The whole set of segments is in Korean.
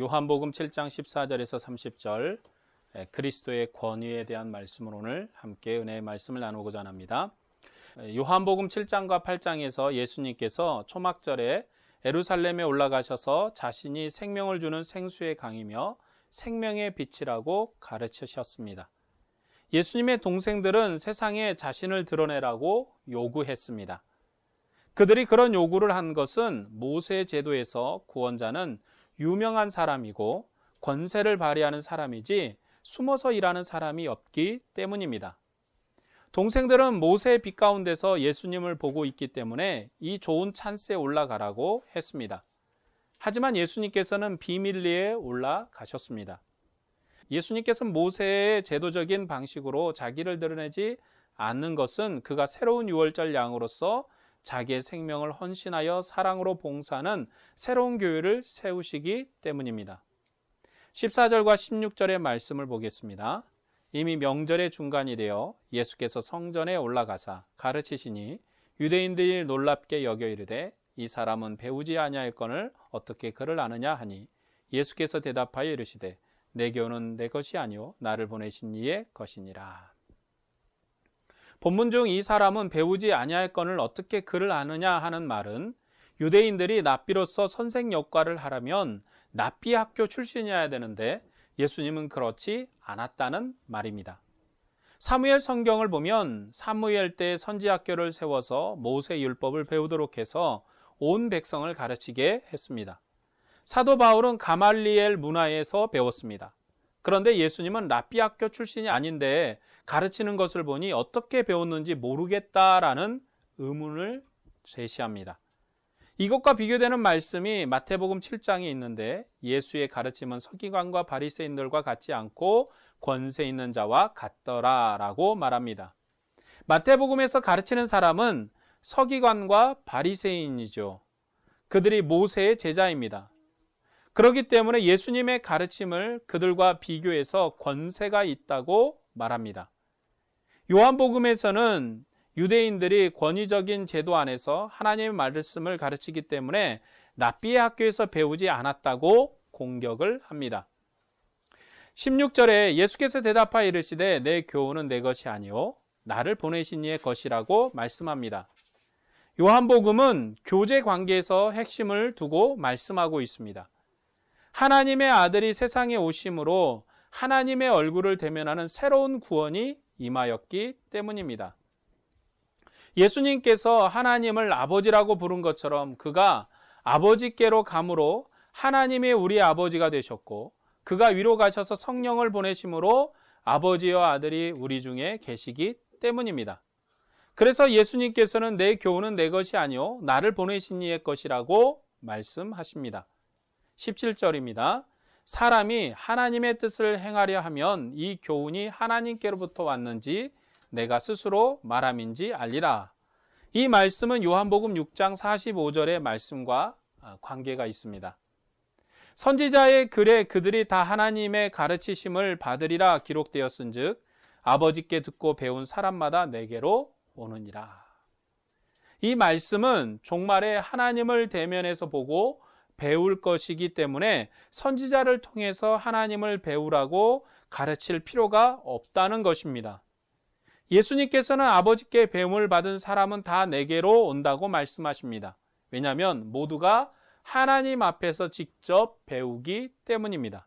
요한복음 7장 14절에서 30절 그리스도의 권위에 대한 말씀을 오늘 함께 은혜의 말씀을 나누고자 합니다. 요한복음 7장과 8장에서 예수님께서 초막절에 예루살렘에 올라가셔서 자신이 생명을 주는 생수의 강이며 생명의 빛이라고 가르치셨습니다. 예수님의 동생들은 세상에 자신을 드러내라고 요구했습니다. 그들이 그런 요구를 한 것은 모세 제도에서 구원자는 유명한 사람이고 권세를 발휘하는 사람이지 숨어서 일하는 사람이 없기 때문입니다. 동생들은 모세의 빛 가운데서 예수님을 보고 있기 때문에 이 좋은 찬스에 올라가라고 했습니다. 하지만 예수님께서는 비밀리에 올라가셨습니다. 예수님께서는 모세의 제도적인 방식으로 자기를 드러내지 않는 것은 그가 새로운 유월절 양으로서 자기의 생명을 헌신하여 사랑으로 봉사하는 새로운 교회를 세우시기 때문입니다. 14절과 16절의 말씀을 보겠습니다. 이미 명절의 중간이 되어 예수께서 성전에 올라가사 가르치시니 유대인들이 놀랍게 여겨 이르되 이 사람은 배우지 아니하였거늘 어떻게 그를 아느냐 하니 예수께서 대답하여 이르시되 내 교훈은 내 것이 아니요 나를 보내신 이의 것이니라. 본문 중 이 사람은 배우지 아니하였거늘 어떻게 그를 아느냐 하는 말은 유대인들이 랍비로서 선생 역할을 하려면 랍비 학교 출신이어야 되는데 예수님은 그렇지 않았다는 말입니다. 사무엘 성경을 보면 사무엘 때 선지학교를 세워서 모세 율법을 배우도록 해서 온 백성을 가르치게 했습니다. 사도 바울은 가말리엘 문화에서 배웠습니다. 그런데 예수님은 랍비 학교 출신이 아닌데 가르치는 것을 보니 어떻게 배웠는지 모르겠다라는 의문을 제시합니다. 이것과 비교되는 말씀이 마태복음 7장에 있는데 예수의 가르침은 서기관과 바리새인들과 같지 않고 권세 있는 자와 같더라라고 말합니다. 마태복음에서 가르치는 사람은 서기관과 바리새인이죠. 그들이 모세의 제자입니다. 그렇기 때문에 예수님의 가르침을 그들과 비교해서 권세가 있다고 말합니다. 요한복음에서는 유대인들이 권위적인 제도 안에서 하나님의 말씀을 가르치기 때문에 랍비의 학교에서 배우지 않았다고 공격을 합니다. 16절에 예수께서 대답하여 이르시되 내 교훈은 내 것이 아니요 나를 보내신 이의 것이라고 말씀합니다. 요한복음은 교제 관계에서 핵심을 두고 말씀하고 있습니다. 하나님의 아들이 세상에 오심으로 하나님의 얼굴을 대면하는 새로운 구원이 임하였기 때문입니다. 예수님께서 하나님을 아버지라고 부른 것처럼 그가 아버지께로 감으로 하나님이 우리 아버지가 되셨고 그가 위로 가셔서 성령을 보내심으로 아버지와 아들이 우리 중에 계시기 때문입니다. 그래서 예수님께서는 내 교훈은 내 것이 아니요 나를 보내신 이의 것이라고 말씀하십니다. 17절입니다. 사람이 하나님의 뜻을 행하려 하면 이 교훈이 하나님께로부터 왔는지 내가 스스로 말함인지 알리라. 이 말씀은 요한복음 6장 45절의 말씀과 관계가 있습니다. 선지자의 글에 그들이 다 하나님의 가르치심을 받으리라 기록되었은즉 아버지께 듣고 배운 사람마다 내게로 오느니라. 이 말씀은 종말에 하나님을 대면해서 보고 배울 것이기 때문에 선지자를 통해서 하나님을 배우라고 가르칠 필요가 없다는 것입니다. 예수님께서는 아버지께 배움을 받은 사람은 다 내게로 온다고 말씀하십니다. 왜냐하면 모두가 하나님 앞에서 직접 배우기 때문입니다.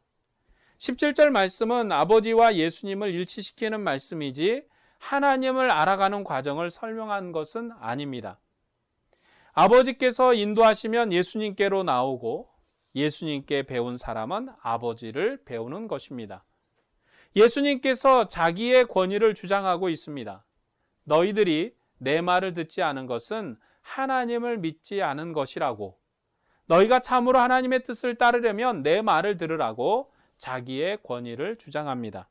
17절 말씀은 아버지와 예수님을 일치시키는 말씀이지 하나님을 알아가는 과정을 설명한 것은 아닙니다. 아버지께서 인도하시면 예수님께로 나오고 예수님께 배운 사람은 아버지를 배우는 것입니다. 예수님께서 자기의 권위를 주장하고 있습니다. 너희들이 내 말을 듣지 않은 것은 하나님을 믿지 않은 것이라고, 너희가 참으로 하나님의 뜻을 따르려면 내 말을 들으라고 자기의 권위를 주장합니다.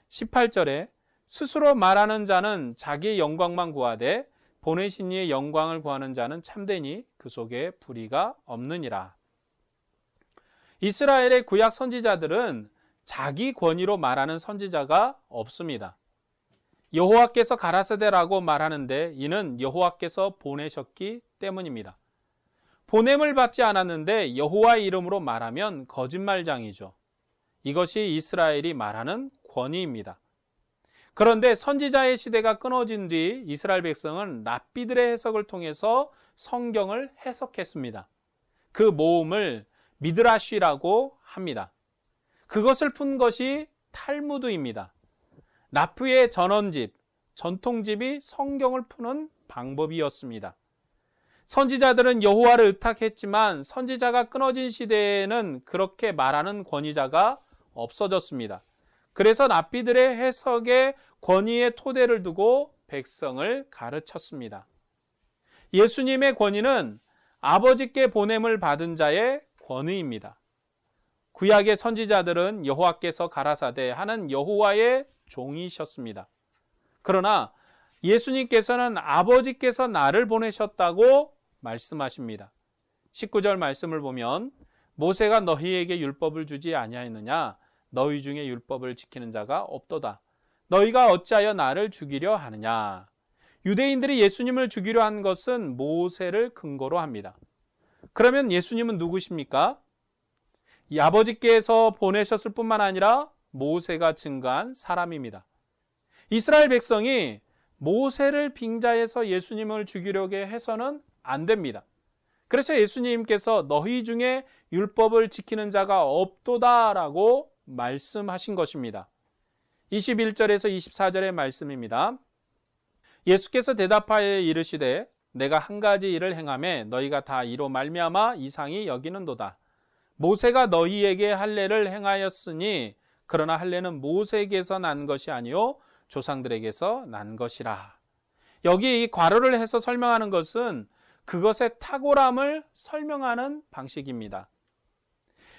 18절에 스스로 말하는 자는 자기의 영광만 구하되 보내신 이의 영광을 구하는 자는 참되니 그 속에 불의가 없느니라. 이스라엘의 구약 선지자들은 자기 권위로 말하는 선지자가 없습니다. 여호와께서 가라사대라고 말하는데 이는 여호와께서 보내셨기 때문입니다. 보냄을 받지 않았는데 여호와의 이름으로 말하면 거짓말장이죠. 이것이 이스라엘이 말하는 권위입니다. 그런데 선지자의 시대가 끊어진 뒤 이스라엘 백성은 랍비들의 해석을 통해서 성경을 해석했습니다. 그 모음을 미드라쉬라고 합니다. 그것을 푼 것이 탈무드입니다. 랍비의 전원집, 전통집이 성경을 푸는 방법이었습니다. 선지자들은 여호와를 의탁했지만 선지자가 끊어진 시대에는 그렇게 말하는 권위자가 없어졌습니다. 그래서 랍비들의 해석에 권위의 토대를 두고 백성을 가르쳤습니다. 예수님의 권위는 아버지께 보냄을 받은 자의 권위입니다. 구약의 선지자들은 여호와께서 가라사대 하는 여호와의 종이셨습니다. 그러나 예수님께서는 아버지께서 나를 보내셨다고 말씀하십니다. 19절 말씀을 보면 모세가 너희에게 율법을 주지 아니하였느냐? 너희 중에 율법을 지키는 자가 없도다. 너희가 어찌하여 나를 죽이려 하느냐? 유대인들이 예수님을 죽이려 한 것은 모세를 근거로 합니다. 그러면 예수님은 누구십니까? 이 아버지께서 보내셨을 뿐만 아니라 모세가 증거한 사람입니다. 이스라엘 백성이 모세를 빙자해서 예수님을 죽이려고 해서는 안 됩니다. 그래서 예수님께서 너희 중에 율법을 지키는 자가 없도다라고 말씀하신 것입니다. 21절에서 24절의 말씀입니다. 예수께서 대답하여 이르시되 내가 한 가지 일을 행하매 너희가 다 이로 말미암아 이상히 여기는도다. 모세가 너희에게 할례를 행하였으니 그러나 할례는 모세에게서 난 것이 아니요 조상들에게서 난 것이라. 여기 이 괄호를 해서 설명하는 것은 그것의 탁월함을 설명하는 방식입니다.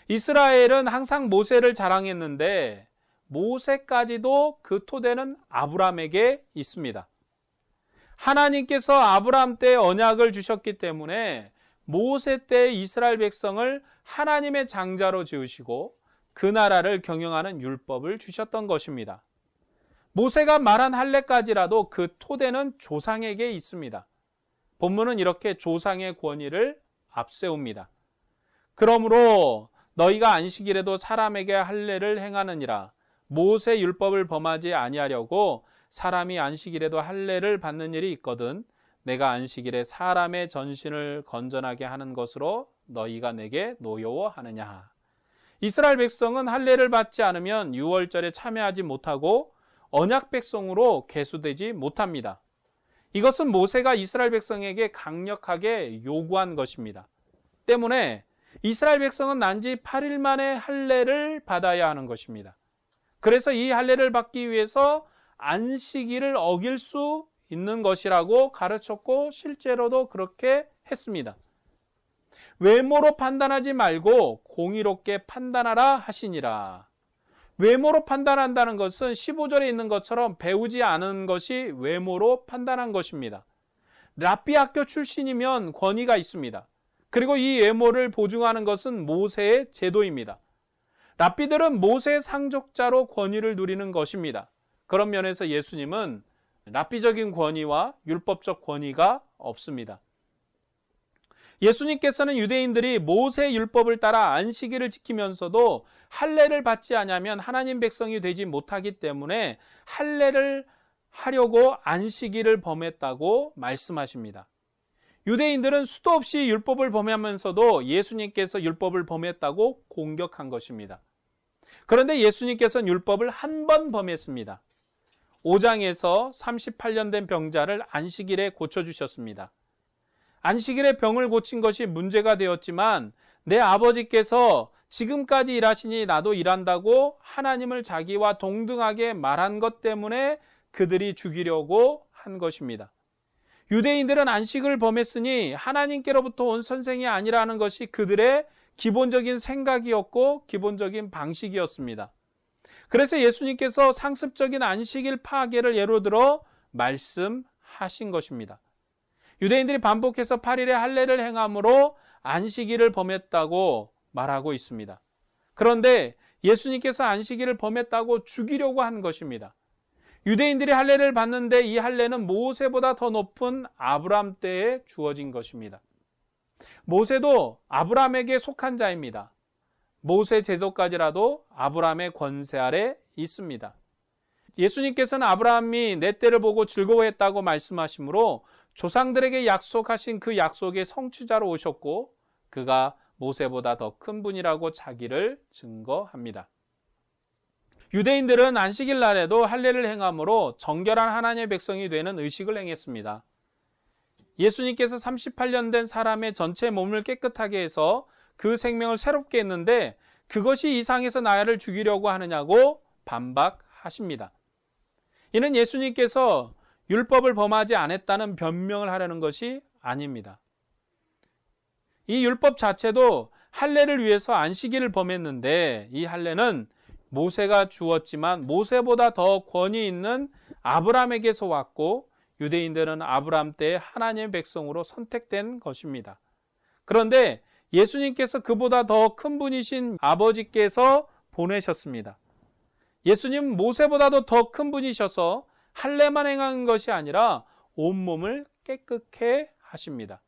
이스라엘은 항상 모세를 자랑했는데 모세까지도 그 토대는 아브라함에게 있습니다. 하나님께서 아브라함 때 언약을 주셨기 때문에 모세 때 이스라엘 백성을 하나님의 장자로 지으시고 그 나라를 경영하는 율법을 주셨던 것입니다. 모세가 말한 할례까지라도 그 토대는 조상에게 있습니다. 본문은 이렇게 조상의 권위를 앞세웁니다. 그러므로 너희가 안식일에도 사람에게 할례를 행하느니라. 모세 율법을 범하지 아니하려고 사람이 안식일에도 할례를 받는 일이 있거든 내가 안식일에 사람의 전신을 건전하게 하는 것으로 너희가 내게 노여워하느냐. 이스라엘 백성은 할례를 받지 않으면 유월절에 참여하지 못하고 언약 백성으로 계수되지 못합니다. 이것은 모세가 이스라엘 백성에게 강력하게 요구한 것입니다. 때문에 이스라엘 백성은 난지 8일 만에 할례를 받아야 하는 것입니다. 그래서 이 할례를 받기 위해서 안식일을 어길 수 있는 것이라고 가르쳤고 실제로도 그렇게 했습니다. 외모로 판단하지 말고 공의롭게 판단하라 하시니라. 외모로 판단한다는 것은 15절에 있는 것처럼 배우지 않은 것이 외모로 판단한 것입니다. 랍비 학교 출신이면 권위가 있습니다. 그리고 이 외모를 보증하는 것은 모세의 제도입니다. 랍비들은 모세의 상족자로 권위를 누리는 것입니다. 그런 면에서 예수님은 랍비적인 권위와 율법적 권위가 없습니다. 예수님께서는 유대인들이 모세의 율법을 따라 안식일을 지키면서도 할례를 받지 않으면 하나님 백성이 되지 못하기 때문에 할례를 하려고 안식일을 범했다고 말씀하십니다. 유대인들은 수도 없이 율법을 범하면서도 예수님께서 율법을 범했다고 공격한 것입니다. 그런데 예수님께서는 율법을 한 번 범했습니다. 5장에서 38년 된 병자를 안식일에 고쳐주셨습니다. 안식일에 병을 고친 것이 문제가 되었지만 내 아버지께서 지금까지 일하시니 나도 일한다고 하나님을 자기와 동등하게 말한 것 때문에 그들이 죽이려고 한 것입니다. 유대인들은 안식을 범했으니 하나님께로부터 온 선생이 아니라는 것이 그들의 기본적인 생각이었고 기본적인 방식이었습니다. 그래서 예수님께서 상습적인 안식일 파괴를 예로 들어 말씀하신 것입니다. 유대인들이 반복해서 8일의 할례를 행함으로 안식일을 범했다고 말하고 있습니다. 그런데 예수님께서 안식일을 범했다고 죽이려고 한 것입니다. 유대인들이 할례를 받는데 이 할례는 모세보다 더 높은 아브라함 때에 주어진 것입니다. 모세도 아브라함에게 속한 자입니다. 모세 제도까지라도 아브라함의 권세 아래 있습니다. 예수님께서는 아브라함이 내 때를 보고 즐거워했다고 말씀하시므로 조상들에게 약속하신 그 약속의 성취자로 오셨고 그가 모세보다 더 큰 분이라고 자기를 증거합니다. 유대인들은 안식일 날에도 할례를 행함으로 정결한 하나님의 백성이 되는 의식을 행했습니다. 예수님께서 38년 된 사람의 전체 몸을 깨끗하게 해서 그 생명을 새롭게 했는데 그것이 이상해서 나를 죽이려고 하느냐고 반박하십니다. 이는 예수님께서 율법을 범하지 않았다는 변명을 하려는 것이 아닙니다. 이 율법 자체도 할례를 위해서 안식일을 범했는데 이 할례는 모세가 주었지만 모세보다 더 권위 있는 아브라함에게서 왔고 유대인들은 아브라함 때의 하나님의 백성으로 선택된 것입니다. 그런데 예수님께서 그보다 더 큰 분이신 아버지께서 보내셨습니다. 예수님 모세보다도 더 큰 분이셔서 할례만 행한 것이 아니라 온몸을 깨끗게 하십니다.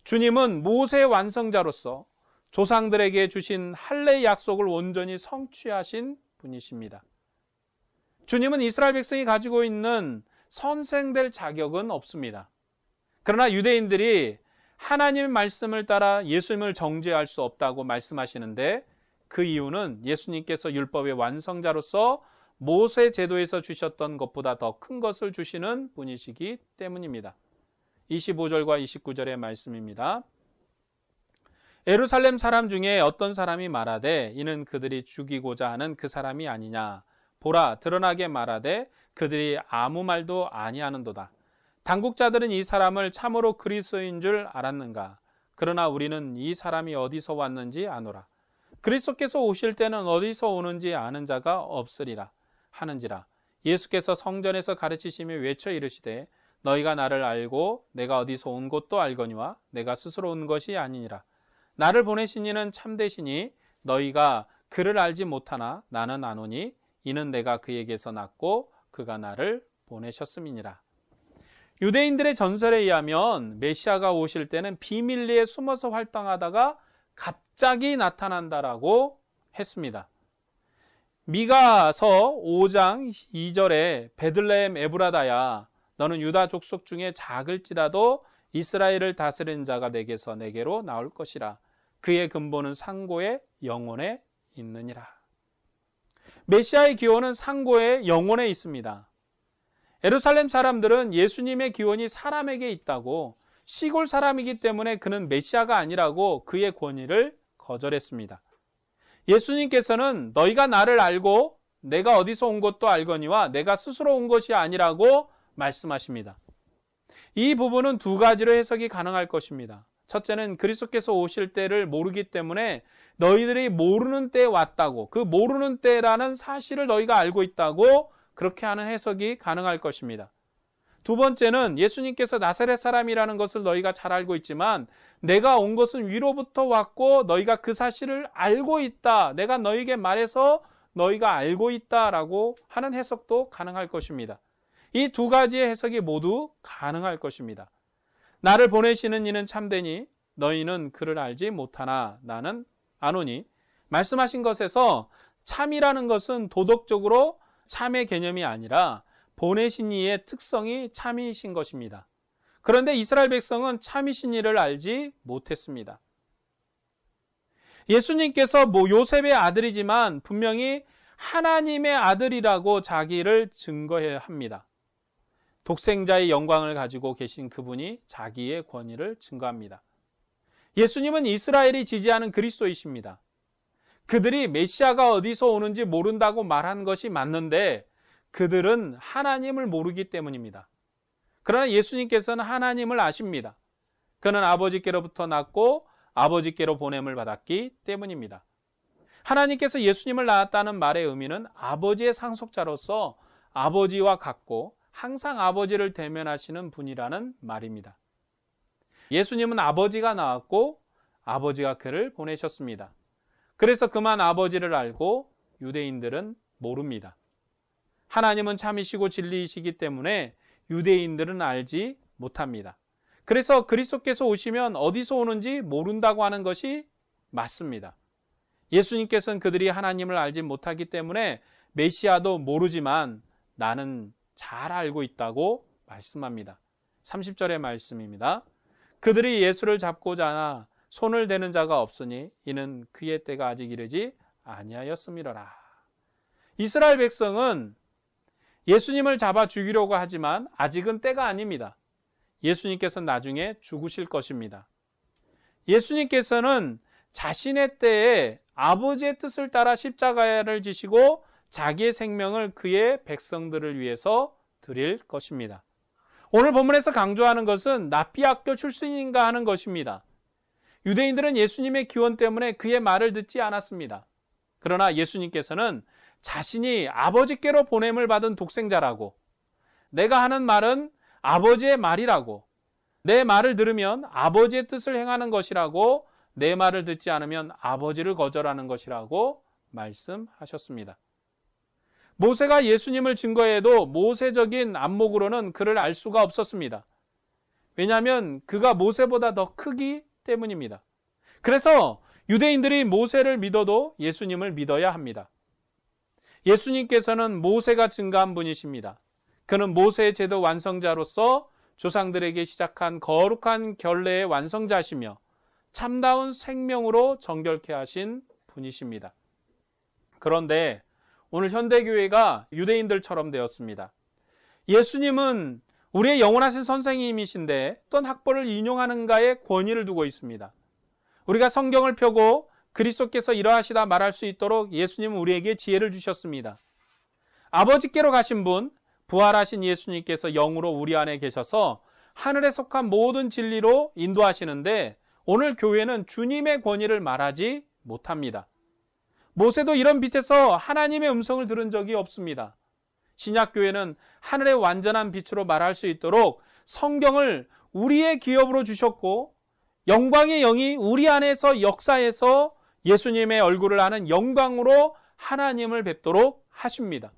주님은 모세의 완성자로서 조상들에게 주신 할례의 약속을 온전히 성취하신 분이십니다. 주님은 이스라엘 백성이 가지고 있는 선생될 자격은 없습니다. 그러나 유대인들이 하나님의 말씀을 따라 예수님을 정죄할 수 없다고 말씀하시는데 그 이유는 예수님께서 율법의 완성자로서 모세 제도에서 주셨던 것보다 더 큰 것을 주시는 분이시기 때문입니다. 25절과 29절의 말씀입니다. 예루살렘 사람 중에 어떤 사람이 말하되 이는 그들이 죽이고자 하는 그 사람이 아니냐. 보라 드러나게 말하되 그들이 아무 말도 아니하는도다. 당국자들은 이 사람을 참으로 그리스도인 줄 알았는가. 그러나 우리는 이 사람이 어디서 왔는지 아노라. 그리스도께서 오실 때는 어디서 오는지 아는 자가 없으리라 하는지라. 예수께서 성전에서 가르치시며 외쳐 이르시되 너희가 나를 알고 내가 어디서 온 것도 알거니와 내가 스스로 온 것이 아니니라. 나를 보내신 이는 참되시니 너희가 그를 알지 못하나 나는 아노니 이는 내가 그에게서 났고 그가 나를 보내셨음이니라. 유대인들의 전설에 의하면 메시아가 오실 때는 비밀리에 숨어서 활동하다가 갑자기 나타난다라고 했습니다. 미가서 5장 2절에 베들레헴 에브라다야 너는 유다 족속 중에 작을지라도 이스라엘을 다스리는 자가 내게로 나올 것이라. 그의 근본은 상고의 영혼에 있느니라. 메시아의 기원은 상고의 영혼에 있습니다. 예루살렘 사람들은 예수님의 기원이 사람에게 있다고 시골 사람이기 때문에 그는 메시아가 아니라고 그의 권위를 거절했습니다. 예수님께서는 너희가 나를 알고 내가 어디서 온 것도 알거니와 내가 스스로 온 것이 아니라고 말씀하십니다. 이 부분은 두 가지로 해석이 가능할 것입니다. 첫째는 그리스도께서 오실 때를 모르기 때문에 너희들이 모르는 때에 왔다고, 그 모르는 때라는 사실을 너희가 알고 있다고 그렇게 하는 해석이 가능할 것입니다. 두 번째는 예수님께서 나사렛 사람이라는 것을 너희가 잘 알고 있지만 내가 온 것은 위로부터 왔고 너희가 그 사실을 알고 있다. 내가 너희에게 말해서 너희가 알고 있다라고 하는 해석도 가능할 것입니다. 이 두 가지의 해석이 모두 가능할 것입니다. 나를 보내시는 이는 참되니 너희는 그를 알지 못하나 나는 아노니. 말씀하신 것에서 참이라는 것은 도덕적으로 참의 개념이 아니라 보내신 이의 특성이 참이신 것입니다. 그런데 이스라엘 백성은 참이신 이를 알지 못했습니다. 예수님께서 요셉의 아들이지만 분명히 하나님의 아들이라고 자기를 증거해야 합니다. 독생자의 영광을 가지고 계신 그분이 자기의 권위를 증거합니다. 예수님은 이스라엘이 지지하는 그리스도이십니다. 그들이 메시아가 어디서 오는지 모른다고 말한 것이 맞는데 그들은 하나님을 모르기 때문입니다. 그러나 예수님께서는 하나님을 아십니다. 그는 아버지께로부터 났고 아버지께로 보냄을 받았기 때문입니다. 하나님께서 예수님을 낳았다는 말의 의미는 아버지의 상속자로서 아버지와 같고 항상 아버지를 대면하시는 분이라는 말입니다. 예수님은 아버지가 낳았고 아버지가 그를 보내셨습니다. 그래서 그만 아버지를 알고 유대인들은 모릅니다. 하나님은 참이시고 진리이시기 때문에 유대인들은 알지 못합니다. 그래서 그리스도께서 오시면 어디서 오는지 모른다고 하는 것이 맞습니다. 예수님께서는 그들이 하나님을 알지 못하기 때문에 메시아도 모르지만 나는 잘 알고 있다고 말씀합니다. 30절의 말씀입니다. 그들이 예수를 잡고자 하나 손을 대는 자가 없으니 이는 그의 때가 아직 이르지 아니하였음이로라. 이스라엘 백성은 예수님을 잡아 죽이려고 하지만 아직은 때가 아닙니다. 예수님께서는 나중에 죽으실 것입니다. 예수님께서는 자신의 때에 아버지의 뜻을 따라 십자가를 지시고 자기의 생명을 그의 백성들을 위해서 드릴 것입니다. 오늘 본문에서 강조하는 것은 납비학교 출신인가 하는 것입니다. 유대인들은 예수님의 기원 때문에 그의 말을 듣지 않았습니다. 그러나 예수님께서는 자신이 아버지께로 보냄을 받은 독생자라고, 내가 하는 말은 아버지의 말이라고, 내 말을 들으면 아버지의 뜻을 행하는 것이라고, 내 말을 듣지 않으면 아버지를 거절하는 것이라고 말씀하셨습니다. 모세가 예수님을 증거해도 모세적인 안목으로는 그를 알 수가 없었습니다. 왜냐하면 그가 모세보다 더 크기 때문입니다. 그래서 유대인들이 모세를 믿어도 예수님을 믿어야 합니다. 예수님께서는 모세가 증거한 분이십니다. 그는 모세의 제도 완성자로서 조상들에게 시작한 거룩한 결례의 완성자시며 참다운 생명으로 정결케 하신 분이십니다. 그런데 오늘 현대교회가 유대인들처럼 되었습니다. 예수님은 우리의 영원하신 선생님이신데 어떤 학벌을 인용하는가에 권위를 두고 있습니다. 우리가 성경을 펴고 그리스도께서 이러하시다 말할 수 있도록 예수님은 우리에게 지혜를 주셨습니다. 아버지께로 가신 분, 부활하신 예수님께서 영으로 우리 안에 계셔서 하늘에 속한 모든 진리로 인도하시는데 오늘 교회는 주님의 권위를 말하지 못합니다. 모세도 이런 빛에서 하나님의 음성을 들은 적이 없습니다. 신약교회는 하늘의 완전한 빛으로 말할 수 있도록 성경을 우리의 기업으로 주셨고 영광의 영이 우리 안에서 역사해서 예수님의 얼굴을 아는 영광으로 하나님을 뵙도록 하십니다.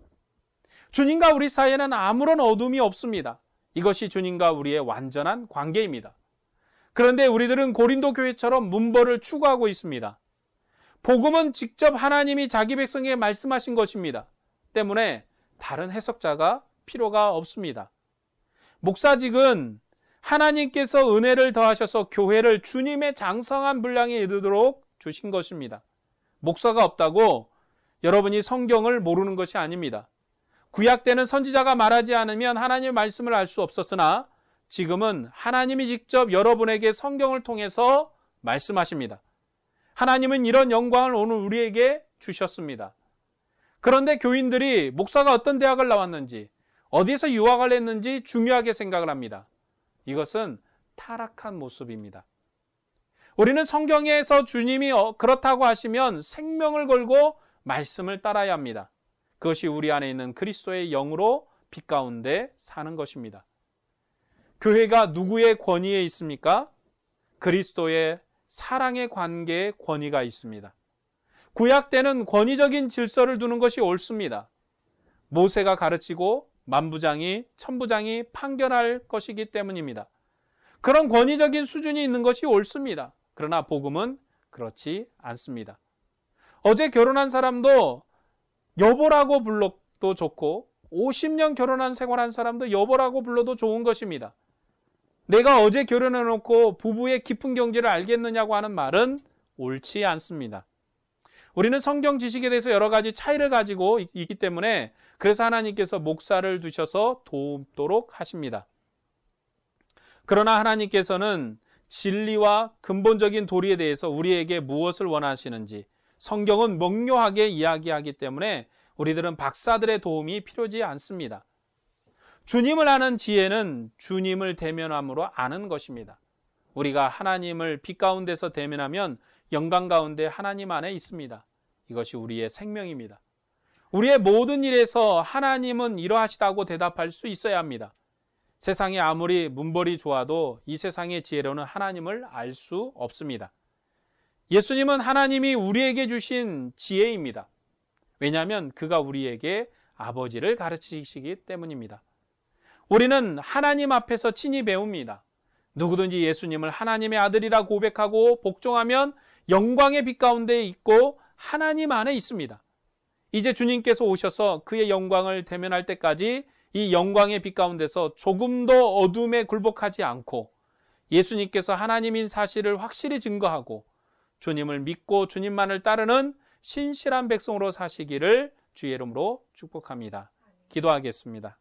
주님과 우리 사이에는 아무런 어둠이 없습니다. 이것이 주님과 우리의 완전한 관계입니다. 그런데 우리들은 고린도 교회처럼 문벌을 추구하고 있습니다. 복음은 직접 하나님이 자기 백성에게 말씀하신 것입니다. 때문에 다른 해석자가 필요가 없습니다. 목사직은 하나님께서 은혜를 더하셔서 교회를 주님의 장성한 분량에 이르도록 주신 것입니다. 목사가 없다고 여러분이 성경을 모르는 것이 아닙니다. 구약 때는 선지자가 말하지 않으면 하나님의 말씀을 알 수 없었으나 지금은 하나님이 직접 여러분에게 성경을 통해서 말씀하십니다. 하나님은 이런 영광을 오늘 우리에게 주셨습니다. 그런데 교인들이 목사가 어떤 대학을 나왔는지, 어디에서 유학을 했는지 중요하게 생각을 합니다. 이것은 타락한 모습입니다. 우리는 성경에서 주님이 그렇다고 하시면 생명을 걸고 말씀을 따라야 합니다. 그것이 우리 안에 있는 그리스도의 영으로 빛 가운데 사는 것입니다. 교회가 누구의 권위에 있습니까? 그리스도의 사랑의 관계에 권위가 있습니다. 구약 때는 권위적인 질서를 두는 것이 옳습니다. 모세가 가르치고 만부장이 천부장이 판결할 것이기 때문입니다. 그런 권위적인 수준이 있는 것이 옳습니다. 그러나 복음은 그렇지 않습니다. 어제 결혼한 사람도 여보라고 불러도 좋고 50년 결혼한 생활한 사람도 여보라고 불러도 좋은 것입니다. 내가 어제 결혼해놓고 부부의 깊은 경지를 알겠느냐고 하는 말은 옳지 않습니다. 우리는 성경 지식에 대해서 여러 가지 차이를 가지고 있기 때문에 그래서 하나님께서 목사를 두셔서 돕도록 하십니다. 그러나 하나님께서는 진리와 근본적인 도리에 대해서 우리에게 무엇을 원하시는지 성경은 명료하게 이야기하기 때문에 우리들은 박사들의 도움이 필요하지 않습니다. 주님을 아는 지혜는 주님을 대면함으로 아는 것입니다. 우리가 하나님을 빛 가운데서 대면하면 영광 가운데 하나님 안에 있습니다. 이것이 우리의 생명입니다. 우리의 모든 일에서 하나님은 이러하시다고 대답할 수 있어야 합니다. 세상에 아무리 문벌이 좋아도 이 세상의 지혜로는 하나님을 알 수 없습니다. 예수님은 하나님이 우리에게 주신 지혜입니다. 왜냐하면 그가 우리에게 아버지를 가르치시기 때문입니다. 우리는 하나님 앞에서 친히 배웁니다. 누구든지 예수님을 하나님의 아들이라 고백하고 복종하면 영광의 빛 가운데 있고 하나님 안에 있습니다. 이제 주님께서 오셔서 그의 영광을 대면할 때까지 이 영광의 빛 가운데서 조금도 어둠에 굴복하지 않고 예수님께서 하나님인 사실을 확실히 증거하고 주님을 믿고 주님만을 따르는 신실한 백성으로 사시기를 주의 이름으로 축복합니다. 기도하겠습니다.